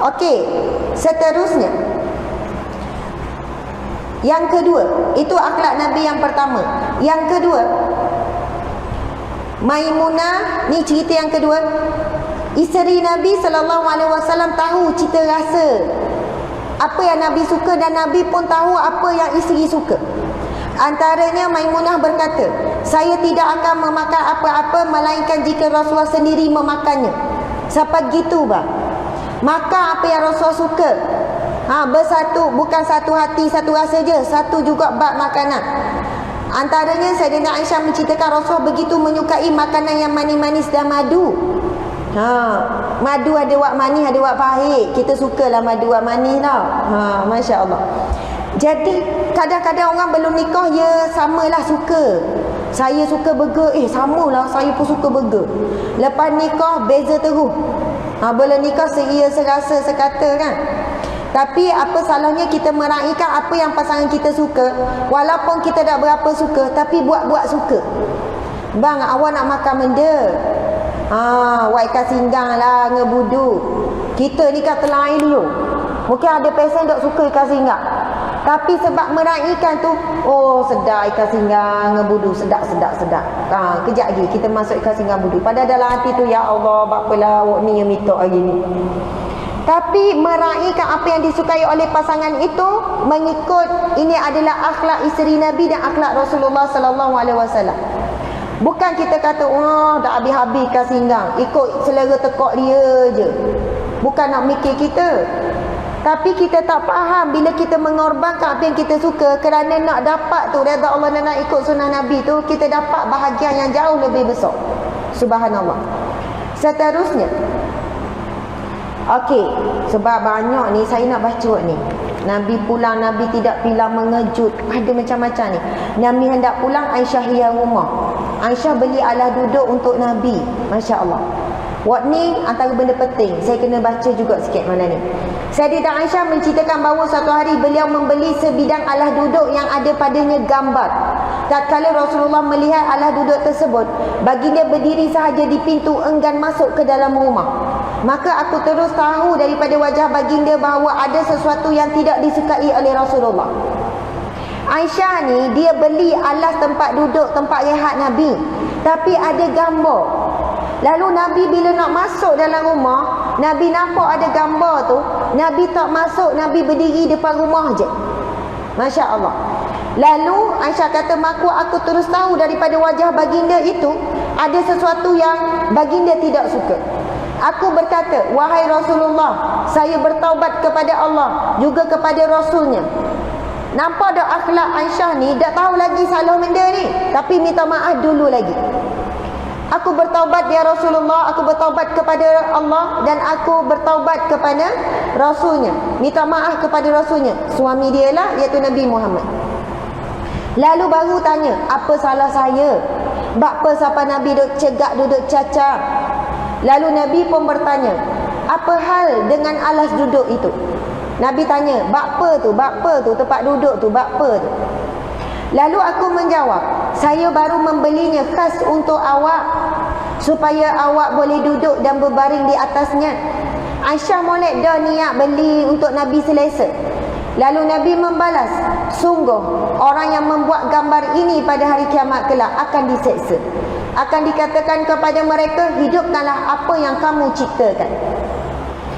Okey, seterusnya. Yang kedua, itu akhlak Nabi yang pertama. Yang kedua, Maimunah, ni cerita yang kedua. Isteri Nabi SAW tahu cita rasa apa yang Nabi suka, dan Nabi pun tahu apa yang isteri suka. Antaranya Maimunah berkata, saya tidak akan memakan apa-apa melainkan jika Rasulullah sendiri memakannya. Sampai gitu bang. Makan apa yang Rasulullah suka. Bersatu, bukan satu hati satu rasa je, satu juga bab makanan. Antaranya Sayyidatina Aisyah menceritakan Rasulullah begitu menyukai makanan yang manis-manis dan madu. Madu ada wak manis, ada wak pahit. Kita sukalah madu wak manis tau. Masya Allah. Jadi kadang-kadang orang belum nikah, ya samalah suka. Saya suka burger, samalah saya pun suka burger. Lepas nikah beza terus. Belum nikah seia serasa sekata kan. Tapi apa salahnya kita meraihkan apa yang pasangan kita suka, walaupun kita tak berapa suka, tapi buat-buat suka. Bang, awak nak makan benda, awak ikan singgang lah, ngebudu. Kita ni kata lain dulu. Mungkin ada pesen tak suka ikan singgang, tapi sebab meraihkan tu, oh sedap ikan singgang ngebudu, sedap. Kejap lagi kita masuk ikan singgang budu. Pada dalam hati tu, ya Allah, bapalah awak ni yang minta hari ni. Tapi meraihkan apa yang disukai oleh pasangan itu mengikut, ini adalah akhlak isteri Nabi dan akhlak Rasulullah SAW. Bukan kita kata, dah habis-habis ikan singgang, ikut selera tekak dia je. Bukan nak mikir kita. Tapi kita tak faham bila kita mengorbankan apa yang kita suka kerana nak dapat tu redha Allah dan nak ikut sunnah Nabi tu, kita dapat bahagian yang jauh lebih besar. Subhanallah. Seterusnya, okey, sebab banyak ni saya nak baca ni. Nabi pulang, Nabi tidak pulang mengejut, ada macam-macam ni. Nabi hendak pulang, Aisyah hias rumah. Aisyah beli alas duduk untuk Nabi. Masya Allah. Wak ni antara benda penting, saya kena baca juga sikit mana ni. Sayyidatina Aisyah menceritakan bahawa satu hari beliau membeli sebidang alas duduk yang ada padanya gambar. Tatkala Rasulullah melihat alas duduk tersebut, baginda berdiri sahaja di pintu enggan masuk ke dalam rumah. Maka aku terus tahu daripada wajah baginda bahawa ada sesuatu yang tidak disukai oleh Rasulullah. Aisyah ni dia beli alas tempat duduk, tempat rehat Nabi, tapi ada gambar. Lalu Nabi bila nak masuk dalam rumah, Nabi nampak ada gambar tu, Nabi tak masuk, Nabi berdiri depan rumah je. Masya Allah. Lalu Aisyah kata, maka aku terus tahu daripada wajah baginda itu ada sesuatu yang baginda tidak suka. Aku berkata, wahai Rasulullah, saya bertaubat kepada Allah juga kepada Rasulnya. Nampak tak akhlak Aisyah ni, tak tahu lagi salah benda ni, tapi minta maaf dulu lagi. Aku bertaubat ya Rasulullah, aku bertaubat kepada Allah dan aku bertaubat kepada Rasulnya. Minta maaf kepada Rasulnya. Suami dia lah, iaitu Nabi Muhammad. Lalu baru tanya, apa salah saya? Bakpa siapa Nabi duduk cegak, duduk cacar? Lalu Nabi pun bertanya, apa hal dengan alas duduk itu? Nabi tanya, bakpa tu, tempat duduk tu, bakpa tu. Lalu aku menjawab, saya baru membelinya khas untuk awak, supaya awak boleh duduk dan berbaring di atasnya. Aisyah molek dah niat beli untuk Nabi selesa. Lalu Nabi membalas, sungguh orang yang membuat gambar ini pada hari kiamat kelak akan diseksa. Akan dikatakan kepada mereka, hidupkanlah apa yang kamu ciptakan.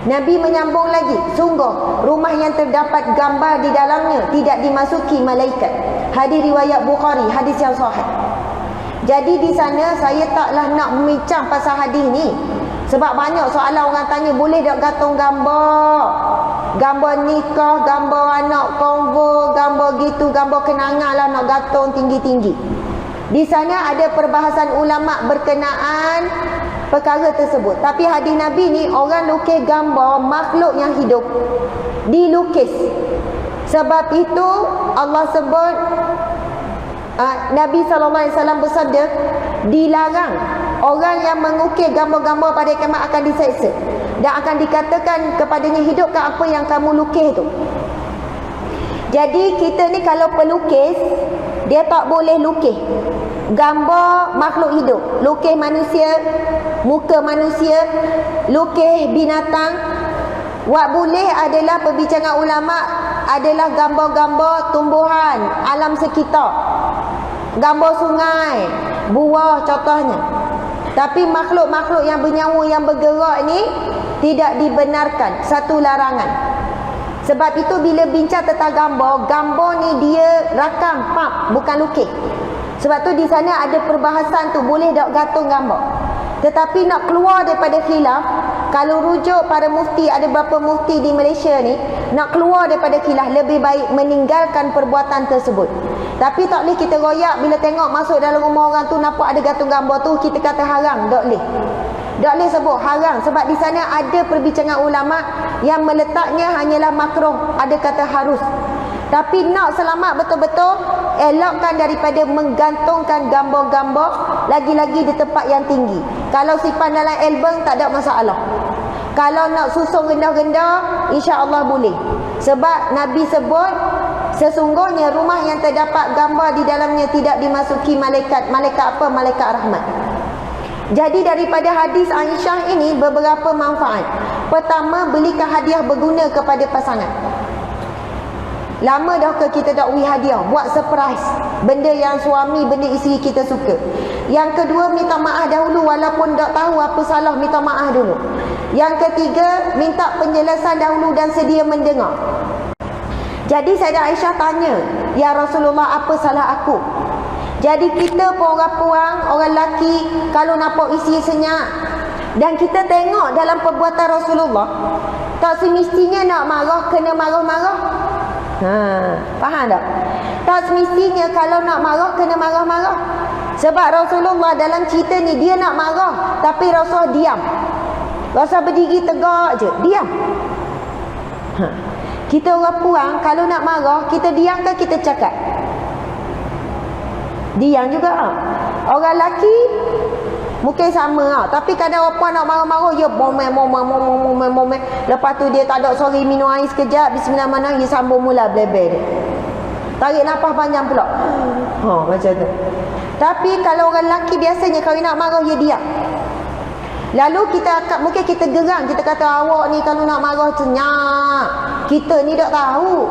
Nabi menyambung lagi, sungguh rumah yang terdapat gambar di dalamnya tidak dimasuki malaikat. Hadis riwayat Bukhari, hadis yang sahih. Jadi di sana saya taklah nak membincang pasal hadis ni, sebab banyak soalan orang tanya, boleh tak gantung gambar? Gambar nikah, gambar anak konvo, gambar gitu, gambar kenangan lah nak gantung tinggi-tinggi. Di sana ada perbahasan ulama berkenaan perkara tersebut. Tapi hadis Nabi ni, orang lukis gambar makhluk yang hidup, dilukis. Sebab itu Allah sebut, Nabi SAW bersabda, dilarang orang yang mengukir gambar-gambar pada kiamat akan diseksa, dan akan dikatakan kepadanya, hidupkan apa yang kamu lukis tu. Jadi kita ni kalau pelukis, dia tak boleh lukis gambar makhluk hidup. Lukis manusia, muka manusia, lukis binatang, Wak boleh adalah perbincangan ulama adalah gambar-gambar tumbuhan alam sekitar. Gambar sungai, buah contohnya. Tapi makhluk-makhluk yang bernyawa yang bergerak ni tidak dibenarkan, satu larangan. Sebab itu bila bincang tentang gambar, gambar ni dia rakam, bukan lukis. Sebab tu di sana ada perbahasan tu, boleh tak gantung gambar. Tetapi nak keluar daripada khilaf, kalau rujuk para mufti, ada beberapa mufti di Malaysia ni, nak keluar daripada khilaf, lebih baik meninggalkan perbuatan tersebut. Tapi tak boleh kita royak bila tengok masuk dalam rumah orang tu nampak ada gantung gambar tu, kita kata haram, tak boleh. Tak boleh sebut haram sebab di sana ada perbincangan ulama yang meletaknya hanyalah makruh, ada kata harus. Tapi nak selamat betul-betul, elakkan daripada menggantungkan gambar-gambar lagi-lagi di tempat yang tinggi. Kalau simpan dalam album tak ada masalah. Kalau nak susun rendah-rendah, insya-Allah boleh. Sebab Nabi sebut sesungguhnya rumah yang terdapat gambar di dalamnya tidak dimasuki malaikat. Malaikat apa? Malaikat rahmat. Jadi daripada hadis Aisyah ini beberapa manfaat. Pertama, belikan hadiah berguna kepada pasangan. Lama dah ke kita tak beri hadiah, buat surprise, benda yang suami, benda isteri kita suka. Yang kedua, minta maaf dahulu walaupun tak tahu apa salah, minta maaf dulu. Yang ketiga, minta penjelasan dahulu dan sedia mendengar. Jadi Sayyidah Aisyah tanya, "Ya Rasulullah, apa salah aku?" Jadi kita pun orang lelaki, kalau nampak isteri senyap dan kita tengok dalam perbuatan Rasulullah, tak semestinya nak marah kena marah-marah. Faham tak? Tak semestinya kalau nak marah kena marah-marah. Sebab Rasulullah dalam cerita ni dia nak marah, tapi Rasul diam. Rasul berdiri tegak je, diam. Kita orang puang kalau nak marah, kita diam ke kita cakap? Diam juga. Orang lelaki mungkin sama tapi kadang orang puan nak marah-marah, ya momel. Lepas tu dia tak ada, sorry, minum air sekejap, bismillahirrahmanirrahim, dia sambung mula blebel dia. Tarik nafas panjang pula. Macam tu. Tapi kalau orang lelaki biasanya kalau nak marah dia diam. Lalu mungkin kita geram, kita kata awak ni kalau nak marah senyap. Kita ni tak tahu.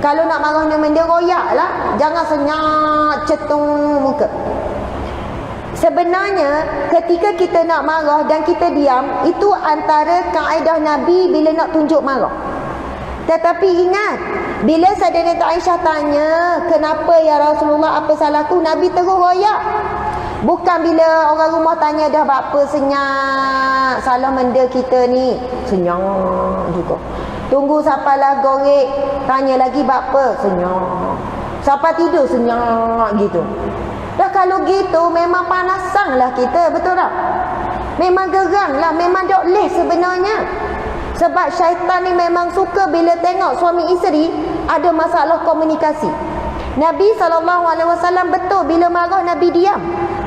Kalau nak marah dengan dia royak lah. Jangan senyap cetung muka. Sebenarnya ketika kita nak marah dan kita diam, itu antara kaedah Nabi bila nak tunjuk marah. Tetapi ingat, bila Sayyidah Aisyah tanya, "Kenapa ya Rasulullah, apa salahku?" Nabi terus royak. Bukan bila orang rumah tanya dah apa senyap, salah benda kita ni, senyap juga. Tunggu sapalah gorek, tanya lagi apa, senyap. Siapa tidur, senyap gitu. Dah kalau gitu memang panasanlah kita, betul tak? Memang geramlah, memang tak leh sebenarnya. Sebab syaitan ni memang suka bila tengok suami isteri ada masalah komunikasi. Nabi SAW betul bila marah Nabi diam.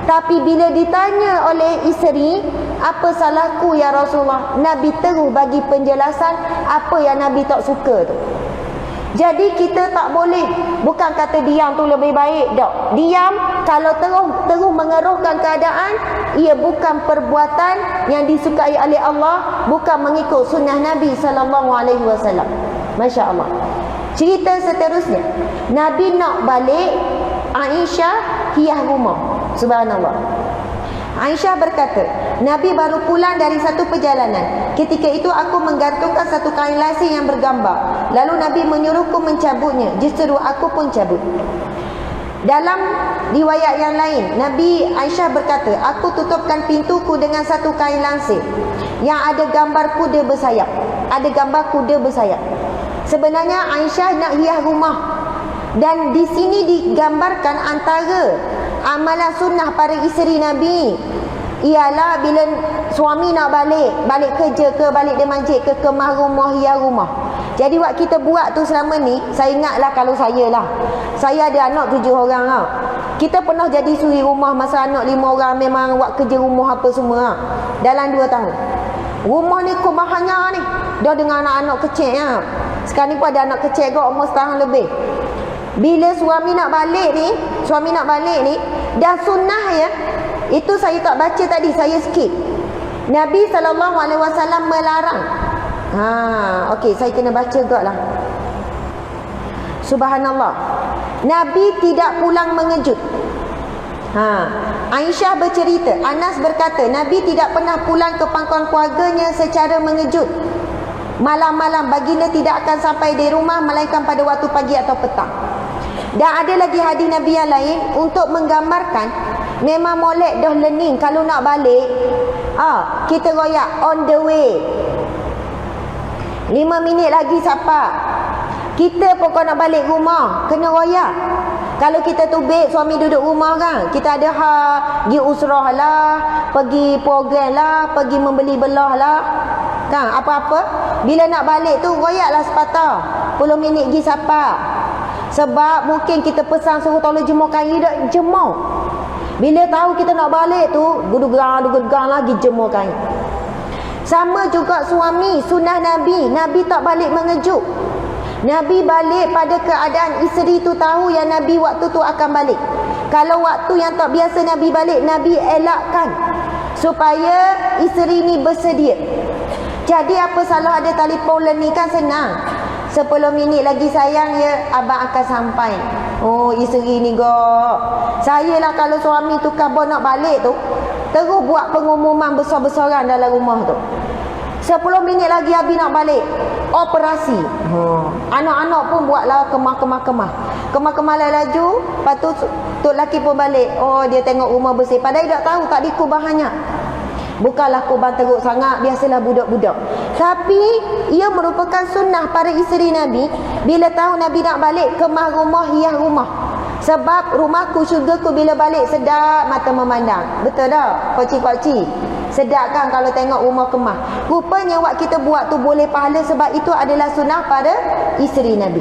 Tapi bila ditanya oleh isteri, "Apa salahku ya Rasulullah?" Nabi terus bagi penjelasan apa yang Nabi tak suka tu. Jadi kita tak boleh, bukan kata diam tu lebih baik, tak. Diam kalau terus mengeruhkan keadaan, ia bukan perbuatan yang disukai oleh Allah, bukan mengikut sunnah Nabi SAW. Masya Allah. Cerita seterusnya, Nabi nak balik, Aisyah hiyah rumah. Subhanallah. Aisyah berkata, "Nabi baru pulang dari satu perjalanan. Ketika itu aku menggantungkan satu kain lasih yang bergambar. Lalu Nabi menyuruhku mencabutnya. Justru aku pun cabut." Dalam riwayat yang lain, Nabi Aisyah berkata, "Aku tutupkan pintuku dengan satu kain lansir yang ada gambar kuda bersayap." Ada gambar kuda bersayap. Sebenarnya Aisyah nak hias rumah. Dan di sini digambarkan antara amalan sunnah para isteri Nabi ialah bila suami nak balik kerja ke, balik dari masjid ke, kemah rumah, hias rumah. Jadi waktu kita buat tu selama ni, saya ingatlah kalau saya lah. Saya ada anak 7 orang lah. Kita pernah jadi suri rumah masa anak 5 orang, memang buat kerja rumah apa semua lah. Dalam 2 tahun. Rumah ni kebahannya ni. Dah dengan anak-anak kecil lah. Sekarang ni pun ada anak kecil kot, umur setahun lebih. Bila suami nak balik ni, dan sunnah ya, itu saya tak baca tadi, saya skip. Nabi SAW melarang. Okey, saya kena baca juga lah. Subhanallah. Nabi tidak pulang mengejut. Aisyah bercerita, Anas berkata, Nabi tidak pernah pulang ke pangkuan keluarganya secara mengejut. Malam-malam baginda tidak akan sampai di rumah melainkan pada waktu pagi atau petang. Dan ada lagi hadis Nabi yang lain untuk menggambarkan memang molek dah learning. Kalau nak balik, kita royak on the way. 5 minit lagi siapa? Kita pun kalau nak balik rumah kena royak. Kalau kita tubik suami duduk rumah kan, kita ada pergi usrah lah, pergi program lah, pergi membeli belah lah, kan, apa-apa. Bila nak balik tu royaklah sepatah 10 minit pergi siapa. Sebab mungkin kita pesan suruh tolong jemur kain, dah jemur. Bila tahu kita nak balik tu, gudu-gerang lagi jemur kain. Sama juga suami, sunnah Nabi. Nabi tak balik mengejut. Nabi balik pada keadaan isteri tu tahu yang Nabi waktu tu akan balik. Kalau waktu yang tak biasa Nabi balik, Nabi elakkan supaya isteri ni bersedia. Jadi apa salah ada telefon ni, kan senang. 10 minit lagi sayang ya, abang akan sampai. Oh, isteri ni gok. Saya lah kalau suami tu kabar nak balik tu, terus buat pengumuman besar-besaran dalam rumah tu. 10 minit lagi habis nak balik, operasi. Anak-anak pun buatlah kemah-kemah. Kemah-kemah laju. Lepas tu tok lelaki pun balik. Oh, dia tengok rumah bersih. Padahal dia tak tahu tak dikubah banyak. Bukanlah korban teruk sangat, biasalah budak-budak. Tapi ia merupakan sunnah para isteri Nabi. Bila tahu Nabi nak balik, kemah rumah, hias rumah. Sebab rumahku, syurgaku bila balik sedap mata memandang. Betul tak? Pakcik-pakcik, sedap kan kalau tengok rumah kemah. Rupanya waktu kita buat tu boleh pahala, sebab itu adalah sunnah pada isteri Nabi.